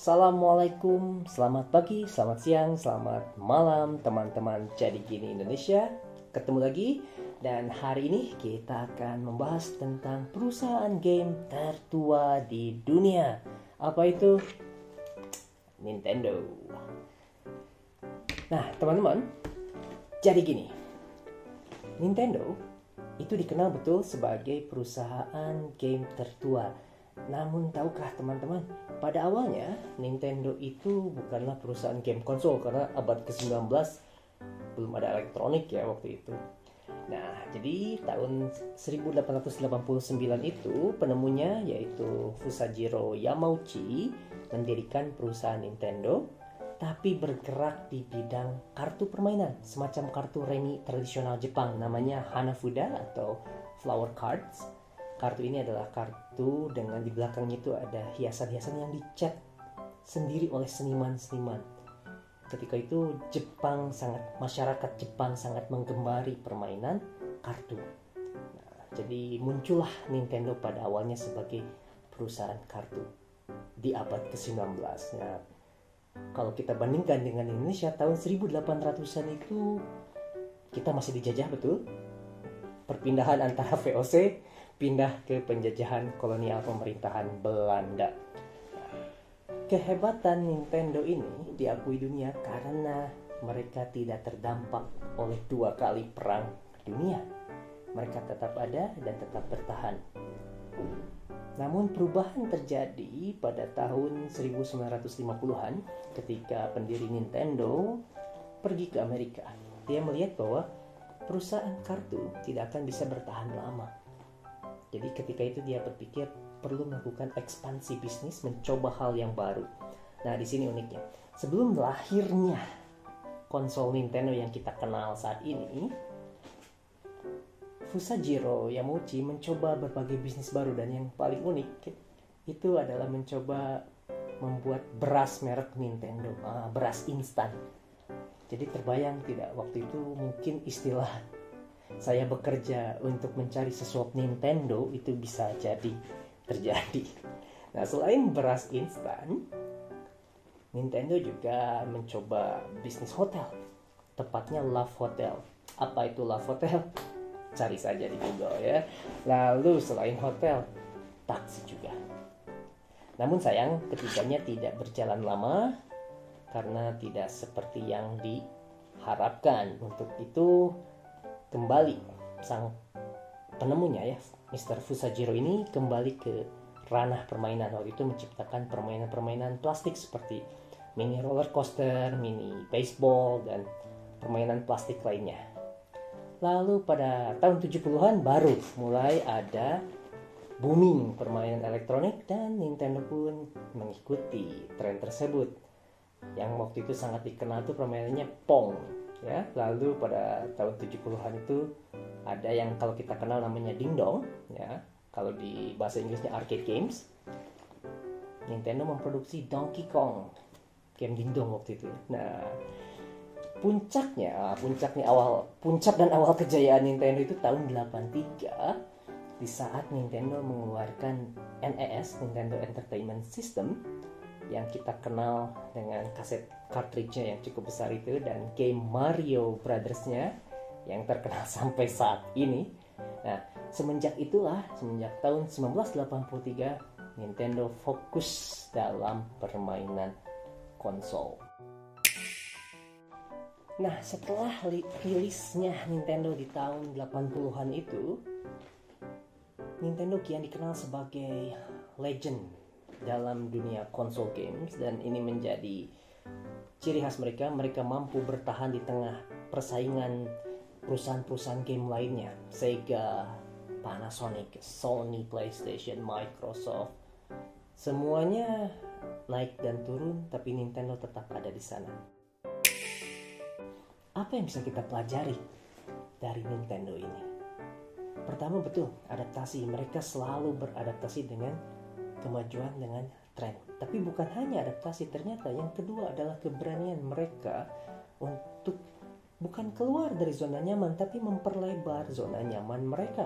Assalamualaikum, selamat pagi, selamat siang, selamat malam teman-teman Jadi Gini Indonesia. Ketemu lagi dan hari ini kita akan membahas tentang perusahaan game tertua di dunia. Apa itu? Nintendo. Nah teman-teman, jadi gini, Nintendo itu dikenal betul sebagai perusahaan game tertua. Namun tahukah teman-teman, pada awalnya Nintendo itu bukanlah perusahaan game konsol karena abad ke-19 belum ada elektronik ya waktu itu. Nah, jadi tahun 1889 itu penemunya yaitu Fusajiro Yamauchi mendirikan perusahaan Nintendo, tapi bergerak di bidang kartu permainan, semacam kartu remi tradisional Jepang namanya Hanafuda atau flower cards. Kartu ini adalah kartu dengan di belakangnya itu ada hiasan-hiasan yang dicat sendiri oleh seniman-seniman. Ketika itu masyarakat Jepang sangat menggembari permainan kartu. Nah, jadi muncullah Nintendo pada awalnya sebagai perusahaan kartu di abad ke-19. Nah, kalau kita bandingkan dengan Indonesia tahun 1800-an itu kita masih dijajah betul. Perpindahan antara VOC pindah ke penjajahan kolonial pemerintahan Belanda. Kehebatan Nintendo ini diakui dunia karena mereka tidak terdampak oleh 2 kali perang dunia. Mereka tetap ada dan tetap bertahan. Namun perubahan terjadi pada tahun 1950-an ketika pendiri Nintendo pergi ke Amerika. Dia melihat bahwa perusahaan kartu tidak akan bisa bertahan lama. Jadi ketika itu dia berpikir perlu melakukan ekspansi bisnis, mencoba hal yang baru. Nah, di sini uniknya. Sebelum lahirnya konsol Nintendo yang kita kenal saat ini, Fusajiro Yamauchi mencoba berbagai bisnis baru, dan yang paling unik itu adalah mencoba membuat beras merek Nintendo, beras instan. Jadi terbayang tidak waktu itu mungkin istilah saya bekerja untuk mencari sesuap Nintendo itu bisa jadi terjadi. Nah, selain beras instan, Nintendo juga mencoba bisnis hotel, tepatnya Love Hotel. Apa itu Love Hotel? Cari saja di Google ya. Lalu selain hotel, taksi juga. Namun sayang ketiganya tidak berjalan lama karena tidak seperti yang diharapkan. Untuk itu kembali sang penemunya ya, Mr. Fusajiro ini kembali ke ranah permainan. Waktu itu menciptakan permainan-permainan plastik seperti mini roller coaster, mini baseball, dan permainan plastik lainnya. Lalu pada tahun 70-an baru mulai ada booming permainan elektronik dan Nintendo pun mengikuti tren tersebut. Yang waktu itu sangat dikenal tuh permainannya Pong. Ya, lalu pada tahun 70-an itu ada yang kalau kita kenal namanya Ding Dong, ya. Kalau di bahasa Inggrisnya arcade games. Nintendo memproduksi Donkey Kong, game Ding Dong waktu itu. Nah, puncak dan awal kejayaan Nintendo itu tahun 83 di saat Nintendo mengeluarkan NES, Nintendo Entertainment System, yang kita kenal dengan kaset cartridge-nya yang cukup besar itu, dan game Mario Brothers-nya yang terkenal sampai saat ini. Nah, semenjak tahun 1983 Nintendo fokus dalam permainan konsol. Nah, setelah rilisnya Nintendo di tahun 80-an itu, Nintendo kian dikenal sebagai legend dalam dunia konsol games, dan ini menjadi ciri khas mereka. Mereka mampu bertahan di tengah persaingan perusahaan-perusahaan game lainnya, Sega, Panasonic, Sony, PlayStation, Microsoft. Semuanya naik dan turun, tapi Nintendo tetap ada di sana. Apa yang bisa kita pelajari dari Nintendo ini? Pertama, betul, adaptasi. Mereka selalu beradaptasi dengan kemajuan, dengan tren. Tapi bukan hanya adaptasi, ternyata yang kedua adalah keberanian mereka untuk bukan keluar dari zona nyaman, tapi memperlebar zona nyaman mereka.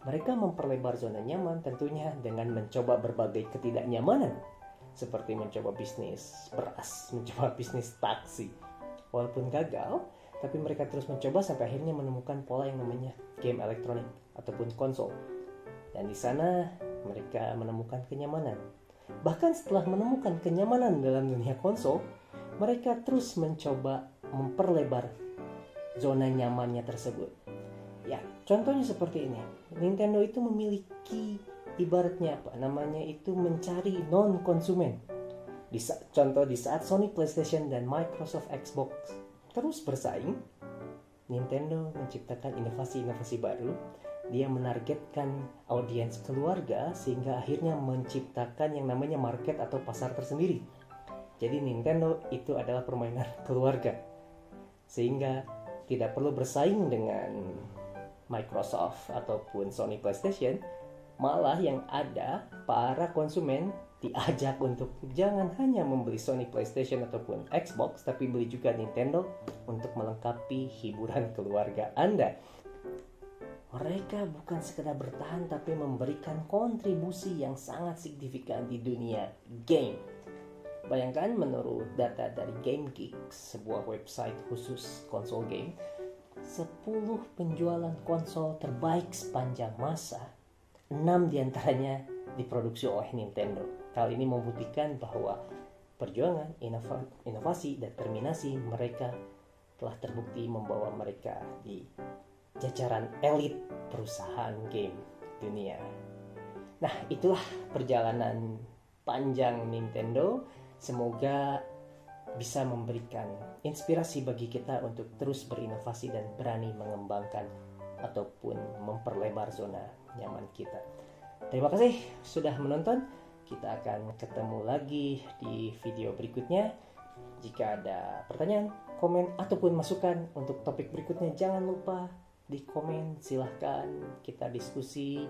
Mereka memperlebar zona nyaman tentunya dengan mencoba berbagai ketidaknyamanan. seperti mencoba bisnis beras, mencoba bisnis taksi. Walaupun gagal, tapi mereka terus mencoba sampai akhirnya menemukan pola yang namanya game elektronik ataupun konsol. Dan di sana mereka menemukan kenyamanan. Bahkan setelah menemukan kenyamanan dalam dunia konsol, mereka terus mencoba memperlebar zona nyamannya tersebut. Ya, contohnya seperti ini. Nintendo itu memiliki ibaratnya itu mencari non-konsumen. Contoh di saat Sony PlayStation dan Microsoft Xbox terus bersaing, Nintendo menciptakan inovasi-inovasi baru. Dia menargetkan audiens keluarga sehingga akhirnya menciptakan yang namanya market atau pasar tersendiri. Jadi Nintendo itu adalah permainan keluarga. Sehingga tidak perlu bersaing dengan Microsoft ataupun Sony PlayStation. Malah yang ada para konsumen diajak untuk jangan hanya membeli Sony PlayStation ataupun Xbox, tapi beli juga Nintendo untuk melengkapi hiburan keluarga Anda. Mereka bukan sekedar bertahan tapi memberikan kontribusi yang sangat signifikan di dunia game. Bayangkan menurut data dari GameGeeks, sebuah website khusus konsol game, 10 penjualan konsol terbaik sepanjang masa, 6 diantaranya diproduksi oleh Nintendo. Hal ini membuktikan bahwa perjuangan, inovasi, dan determinasi mereka telah terbukti membawa mereka di jajaran elit perusahaan game dunia. Nah, itulah perjalanan panjang Nintendo. Semoga bisa memberikan inspirasi bagi kita untuk terus berinovasi dan berani mengembangkan ataupun memperlebar zona nyaman kita. Terima kasih sudah menonton. Kita akan ketemu lagi di video berikutnya. Jika ada pertanyaan, komen, ataupun masukan untuk topik berikutnya, jangan lupa di komen, silahkan kita diskusi.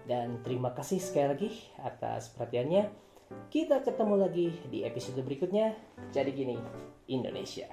Dan terima kasih sekali lagi atas perhatiannya. Kita ketemu lagi di episode berikutnya. Jadi gini, Indonesia.